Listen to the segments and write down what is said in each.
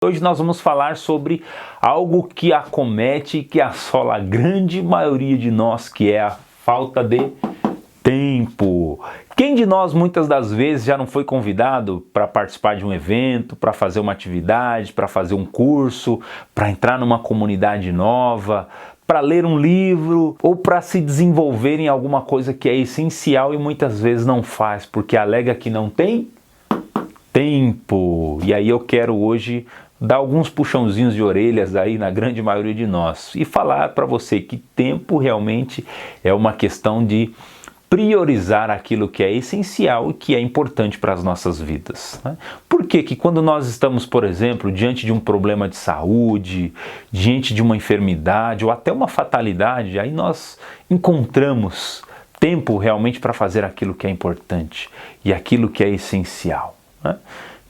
Hoje nós vamos falar sobre algo que acomete e que assola a grande maioria de nós, que é a falta de tempo. Quem de nós muitas das vezes já não foi convidado para participar de um evento, para fazer uma atividade, para fazer um curso, para entrar numa comunidade nova, para ler um livro ou para se desenvolver em alguma coisa que é essencial e muitas vezes não faz porque alega que não tem tempo? E aí eu quero hoje dar alguns puxãozinhos de orelhas aí na grande maioria de nós e falar para você que tempo realmente é uma questão de priorizar aquilo que é essencial e que é importante para as nossas vidas, né? Por que que quando nós estamos, por exemplo, diante de um problema de saúde, diante de uma enfermidade ou até uma fatalidade, aí nós encontramos tempo realmente para fazer aquilo que é importante e aquilo que é essencial, né?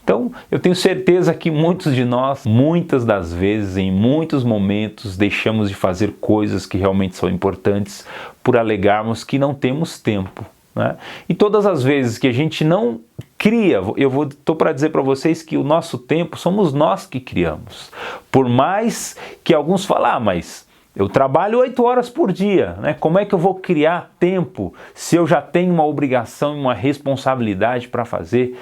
Então, eu tenho certeza que muitos de nós, muitas das vezes, em muitos momentos, deixamos de fazer coisas que realmente são importantes por alegarmos que não temos tempo, né? E todas as vezes que a gente não cria, estou para dizer para vocês que o nosso tempo somos nós que criamos. Por mais que alguns falem, mas eu trabalho 8 horas por dia, né? Como é que eu vou criar tempo se eu já tenho uma obrigação e uma responsabilidade para fazer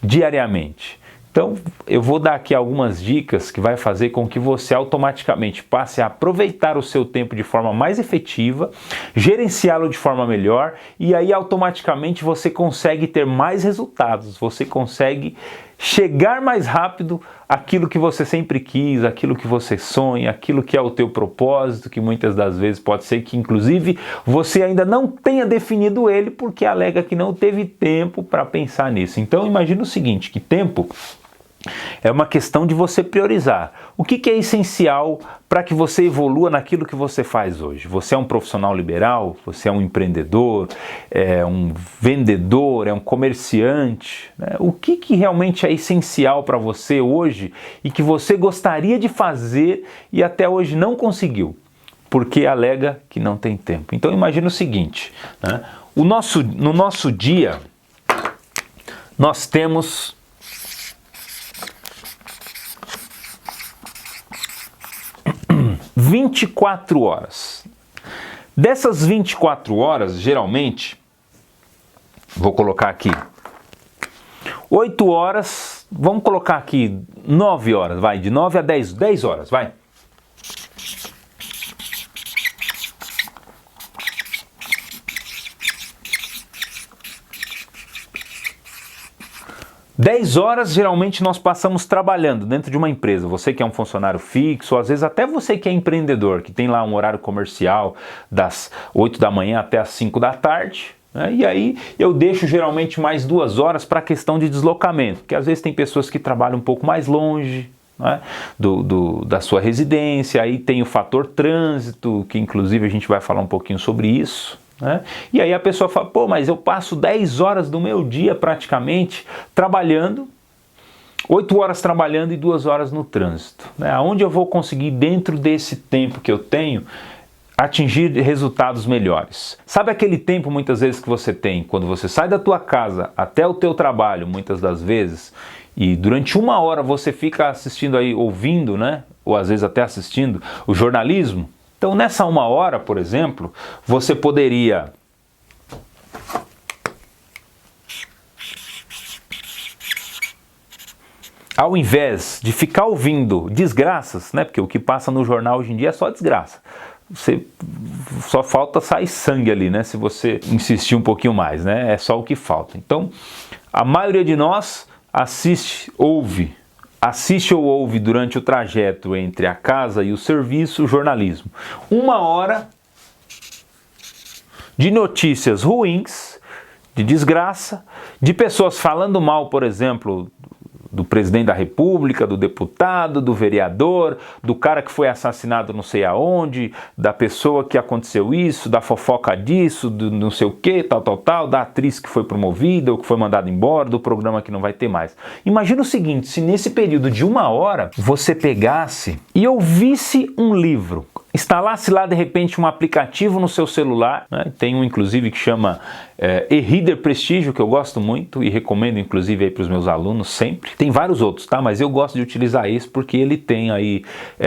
diariamente? Então eu vou dar aqui algumas dicas que vai fazer com que você automaticamente passe a aproveitar o seu tempo de forma mais efetiva, gerenciá-lo de forma melhor e aí automaticamente você consegue ter mais resultados, você consegue chegar mais rápido àquilo que você sempre quis, aquilo que você sonha, aquilo que é o teu propósito, que muitas das vezes pode ser que inclusive você ainda não tenha definido ele porque alega que não teve tempo para pensar nisso. Então imagina o seguinte, que tempo é uma questão de você priorizar. O que é essencial para que você evolua naquilo que você faz hoje? Você é um profissional liberal? Você é um empreendedor? É um vendedor? É um comerciante? O que realmente é essencial para você hoje e que você gostaria de fazer e até hoje não conseguiu? Porque alega que não tem tempo. Então imagina o seguinte, né? No nosso dia, nós temos 24 horas. Dessas 24 horas, geralmente, vou colocar aqui 8 horas, vamos colocar aqui 9 horas, vai, de 9 a 10 horas, vai. Dez horas geralmente nós passamos trabalhando dentro de uma empresa. Você que é um funcionário fixo, ou às vezes até você que é empreendedor, que tem lá um horário comercial das 8 da manhã até as 5 da tarde, né? E aí eu deixo geralmente mais 2 horas para a questão de deslocamento, porque às vezes tem pessoas que trabalham um pouco mais longe, né, da sua residência, aí tem o fator trânsito, que inclusive a gente vai falar um pouquinho sobre isso, né? E aí a pessoa fala, pô, mas eu passo 10 horas do meu dia praticamente trabalhando, 8 horas trabalhando e 2 horas no trânsito, né? Aonde eu vou conseguir dentro desse tempo que eu tenho atingir resultados melhores? Sabe aquele tempo muitas vezes que você tem quando você sai da tua casa até o teu trabalho, muitas das vezes, e durante 1 hora você fica assistindo aí, ouvindo, né? Ou às vezes até assistindo o jornalismo? Então nessa 1 hora, por exemplo, você poderia ao invés de ficar ouvindo desgraças, né? Porque o que passa no jornal hoje em dia é só desgraça. Só falta sair sangue ali, né? Se você insistir um pouquinho mais, né? É só o que falta. Então, a maioria de nós assiste ou ouve durante o trajeto entre a casa e o serviço o jornalismo. 1 hora de notícias ruins, de desgraça, de pessoas falando mal, por exemplo, do presidente da república, do deputado, do vereador, do cara que foi assassinado não sei aonde, da pessoa que aconteceu isso, da fofoca disso, do não sei o que, tal, da atriz que foi promovida ou que foi mandada embora, do programa que não vai ter mais. Imagina o seguinte, se nesse período de 1 hora você pegasse e ouvisse um livro. instalasse lá de repente um aplicativo no seu celular, né? Tem um inclusive que chama e-Reader Prestígio, que eu gosto muito e recomendo inclusive aí para os meus alunos sempre. Tem vários outros, tá? Mas eu gosto de utilizar esse porque ele tem aí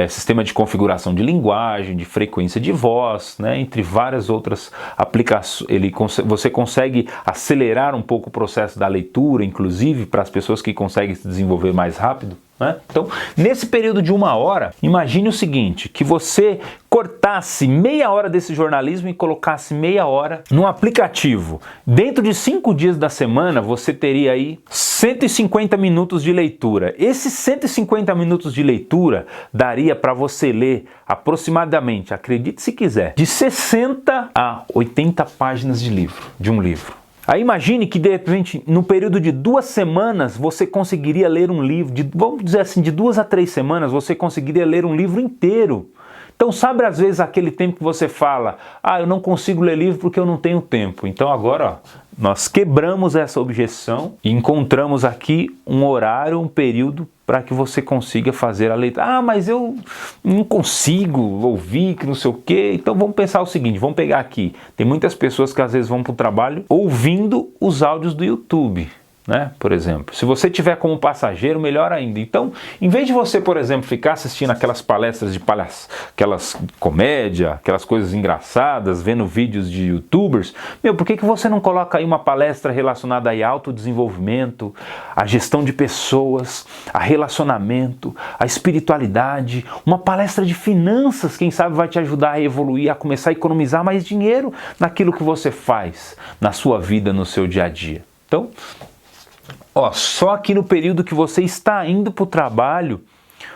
sistema de configuração de linguagem, de frequência de voz, né? Entre várias outras aplicações. Você consegue acelerar um pouco o processo da leitura, inclusive para as pessoas que conseguem se desenvolver mais rápido. Então, nesse período de 1 hora, imagine o seguinte, que você cortasse meia hora desse jornalismo e colocasse meia hora num aplicativo. Dentro de 5 dias da semana, você teria aí 150 minutos de leitura. Esses 150 minutos de leitura daria para você ler aproximadamente, acredite se quiser, de 60 a 80 páginas de um livro. Aí imagine que de repente, no período de 2 semanas, você conseguiria ler um livro, vamos dizer assim, de 2 a 3 semanas, você conseguiria ler um livro inteiro. Então sabe às vezes aquele tempo que você fala, eu não consigo ler livro porque eu não tenho tempo. Então agora, nós quebramos essa objeção e encontramos aqui um horário, um período para que você consiga fazer a leitura. Mas eu não consigo ouvir, que não sei o quê. Então vamos pensar o seguinte, vamos pegar aqui. Tem muitas pessoas que às vezes vão para o trabalho ouvindo os áudios do YouTube, né? Por exemplo, se você tiver como passageiro, melhor ainda. Então, em vez de você, por exemplo, ficar assistindo aquelas palestras de aquelas comédia, aquelas coisas engraçadas, vendo vídeos de YouTubers, por que você não coloca aí uma palestra relacionada a autodesenvolvimento, a gestão de pessoas, a relacionamento, a espiritualidade, uma palestra de finanças, quem sabe vai te ajudar a evoluir, a começar a economizar mais dinheiro naquilo que você faz na sua vida, no seu dia a dia. Então, só aqui no período que você está indo para o trabalho,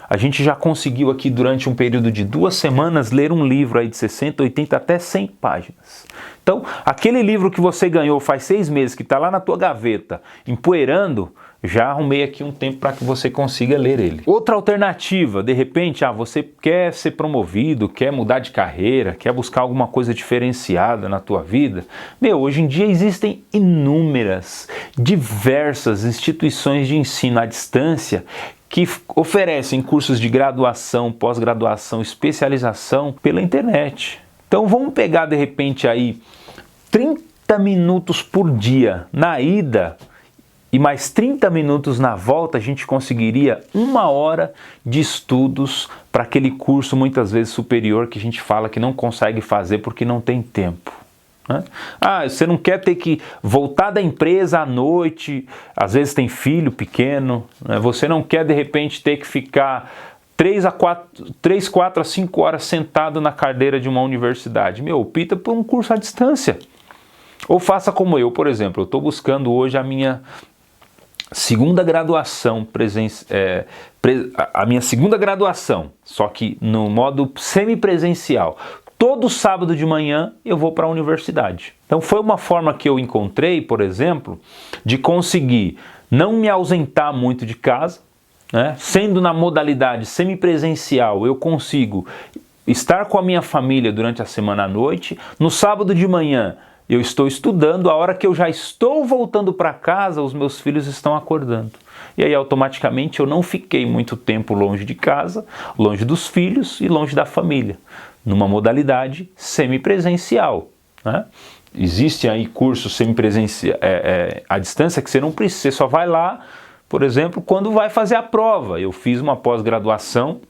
a gente já conseguiu aqui durante um período de 2 semanas ler um livro aí de 60, 80 até 100 páginas. Então, aquele livro que você ganhou faz 6 meses, que está lá na tua gaveta, empoeirando, já arrumei aqui um tempo para que você consiga ler ele. Outra alternativa, de repente, você quer ser promovido, quer mudar de carreira, quer buscar alguma coisa diferenciada na tua vida. Hoje em dia existem inúmeras, diversas instituições de ensino à distância que oferecem cursos de graduação, pós-graduação, especialização pela internet. Então vamos pegar de repente aí 30 minutos por dia na ida e mais 30 minutos na volta, a gente conseguiria 1 hora de estudos para aquele curso muitas vezes superior que a gente fala que não consegue fazer porque não tem tempo. Né? Você não quer ter que voltar da empresa à noite, às vezes tem filho pequeno, né? Você não quer de repente ter que ficar 3, 4 a 5 horas sentado na cadeira de uma universidade. Opta por um curso à distância. Ou faça como eu, por exemplo, eu estou buscando hoje a minha segunda graduação, a minha segunda graduação, só que no modo semipresencial. Todo sábado de manhã eu vou para a universidade. Então foi uma forma que eu encontrei, por exemplo, de conseguir não me ausentar muito de casa, né? Sendo na modalidade semipresencial, eu consigo estar com a minha família durante a semana à noite. No sábado de manhã eu estou estudando, a hora que eu já estou voltando para casa, os meus filhos estão acordando. E aí automaticamente eu não fiquei muito tempo longe de casa, longe dos filhos e longe da família, numa modalidade semipresencial, né? Existe aí cursos semipresencial à distância que você não precisa, você só vai lá, por exemplo, quando vai fazer a prova. Eu fiz uma pós-graduação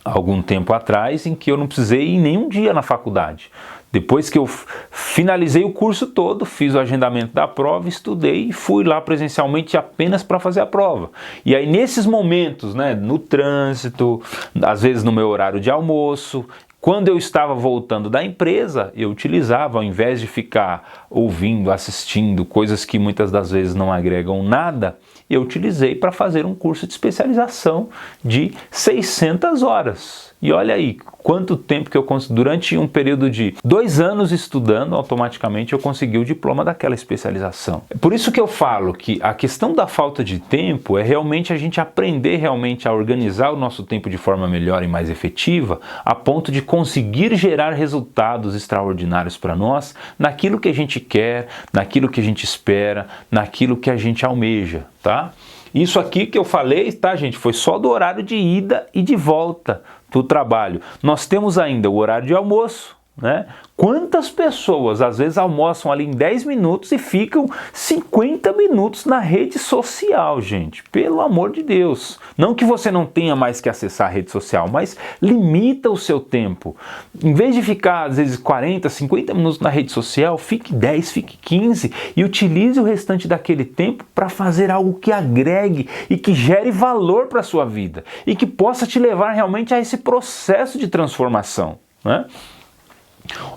há algum tempo atrás em que eu não precisei ir nenhum dia na faculdade. Depois que eu finalizei o curso todo, fiz o agendamento da prova, estudei e fui lá presencialmente apenas para fazer a prova. E aí nesses momentos, né, no trânsito, às vezes no meu horário de almoço, quando eu estava voltando da empresa, eu utilizava, ao invés de ficar ouvindo, assistindo coisas que muitas das vezes não agregam nada, eu utilizei para fazer um curso de especialização de 600 horas. E olha aí, quanto tempo que eu consegui, durante um período de 2 anos estudando, automaticamente eu consegui o diploma daquela especialização. Por isso que eu falo que a questão da falta de tempo é realmente a gente aprender realmente a organizar o nosso tempo de forma melhor e mais efetiva, a ponto de conseguir gerar resultados extraordinários para nós, naquilo que a gente quer, naquilo que a gente espera, naquilo que a gente almeja, tá? Isso aqui que eu falei, tá, gente, foi só do horário de ida e de volta do trabalho. Nós temos ainda o horário de almoço, né? Quantas pessoas às vezes almoçam ali em 10 minutos e ficam 50 minutos na rede social, gente? Pelo amor de Deus. Não que você não tenha mais que acessar a rede social, mas limita o seu tempo. Em vez de ficar às vezes 40, 50 minutos na rede social, fique 10, fique 15 e utilize o restante daquele tempo para fazer algo que agregue e que gere valor para a sua vida e que possa te levar realmente a esse processo de transformação, né?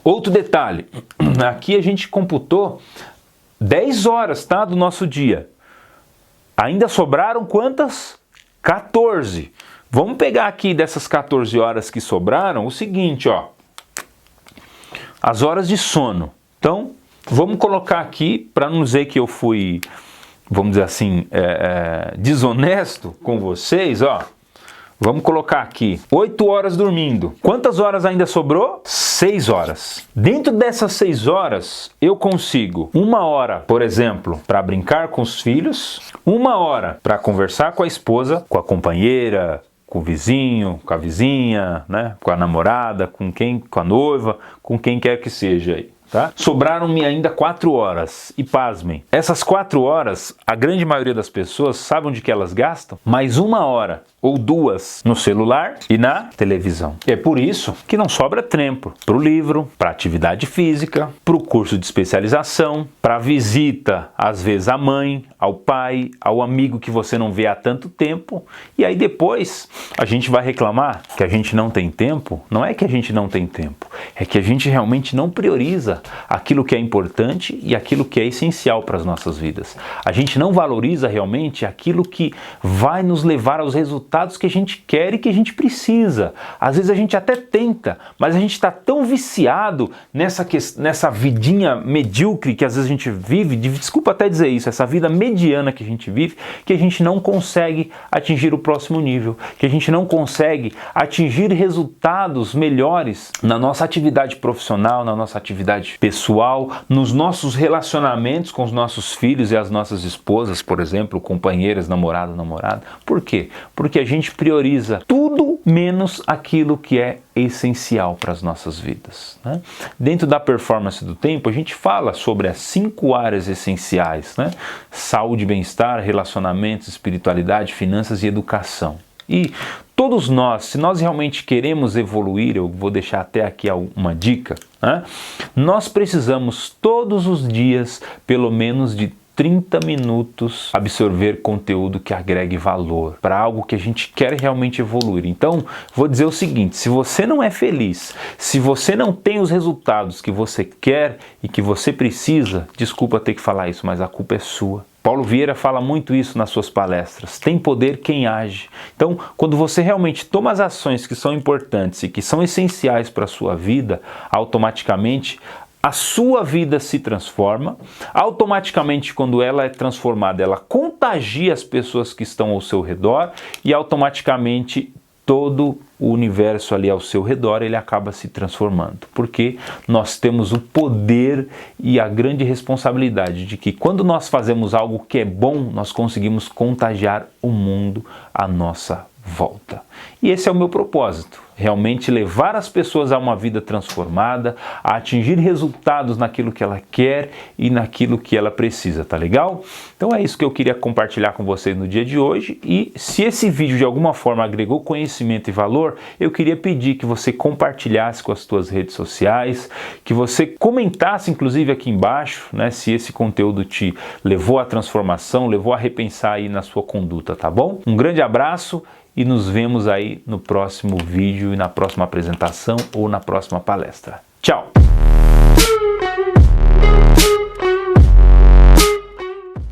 Outro detalhe, aqui a gente computou 10 horas, tá, do nosso dia. Ainda sobraram quantas? 14. Vamos pegar aqui dessas 14 horas que sobraram o seguinte, ó. As horas de sono. Então, vamos colocar aqui, para não dizer que eu fui, vamos dizer assim, desonesto com vocês, ó. Vamos colocar aqui, 8 horas dormindo. Quantas horas ainda sobrou? 6 horas. Dentro dessas 6 horas, eu consigo 1 hora, por exemplo, para brincar com os filhos, 1 hora para conversar com a esposa, com a companheira, com o vizinho, com a vizinha, né? Com a namorada, com a noiva, com quem quer que seja aí. Tá? Sobraram-me ainda 4 horas, e pasmem, essas 4 horas, a grande maioria das pessoas sabe onde que elas gastam? Mais 1 hora ou 2 no celular e na televisão. É por isso que não sobra tempo para o livro, para atividade física, para o curso de especialização, para a visita, às vezes, à mãe, ao pai, ao amigo que você não vê há tanto tempo, e aí depois a gente vai reclamar que a gente não tem tempo. Não é que a gente não tem tempo, é que a gente realmente não prioriza aquilo que é importante e aquilo que é essencial para as nossas vidas. A gente não valoriza realmente aquilo que vai nos levar aos resultados que a gente quer e que a gente precisa. Às vezes a gente até tenta, mas a gente está tão viciado nessa vidinha medíocre que às vezes a gente vive, desculpa até dizer isso, essa vida mediana que a gente vive, que a gente não consegue atingir o próximo nível, que a gente não consegue atingir resultados melhores na nossa atividade profissional, na nossa atividade pessoal, nos nossos relacionamentos com os nossos filhos e as nossas esposas, por exemplo, companheiras, namorado, namorada. Por quê? Porque a gente prioriza tudo menos aquilo que é essencial para as nossas vidas, né? Dentro da performance do tempo, a gente fala sobre as 5 áreas essenciais, né? Saúde, bem-estar, relacionamentos, espiritualidade, finanças e educação. E todos nós, se nós realmente queremos evoluir, eu vou deixar até aqui uma dica, né? Nós precisamos todos os dias, pelo menos de 30 minutos, absorver conteúdo que agregue valor para algo que a gente quer realmente evoluir. Então, vou dizer o seguinte, se você não é feliz, se você não tem os resultados que você quer e que você precisa, desculpa ter que falar isso, mas a culpa é sua. Paulo Vieira fala muito isso nas suas palestras. Tem poder quem age. Então, quando você realmente toma as ações que são importantes e que são essenciais para a sua vida, automaticamente a sua vida se transforma. Automaticamente, quando ela é transformada, ela contagia as pessoas que estão ao seu redor e automaticamente todo o universo ali ao seu redor, ele acaba se transformando, porque nós temos o poder e a grande responsabilidade de que quando nós fazemos algo que é bom, nós conseguimos contagiar o mundo à nossa volta. E esse é o meu propósito, realmente levar as pessoas a uma vida transformada, a atingir resultados naquilo que ela quer e naquilo que ela precisa, tá legal? Então é isso que eu queria compartilhar com vocês no dia de hoje, e se esse vídeo de alguma forma agregou conhecimento e valor, eu queria pedir que você compartilhasse com as suas redes sociais, que você comentasse inclusive aqui embaixo, né, se esse conteúdo te levou à transformação, levou a repensar aí na sua conduta, tá bom? Um grande abraço e nos vemos aí no próximo vídeo e na próxima apresentação ou na próxima palestra. Tchau!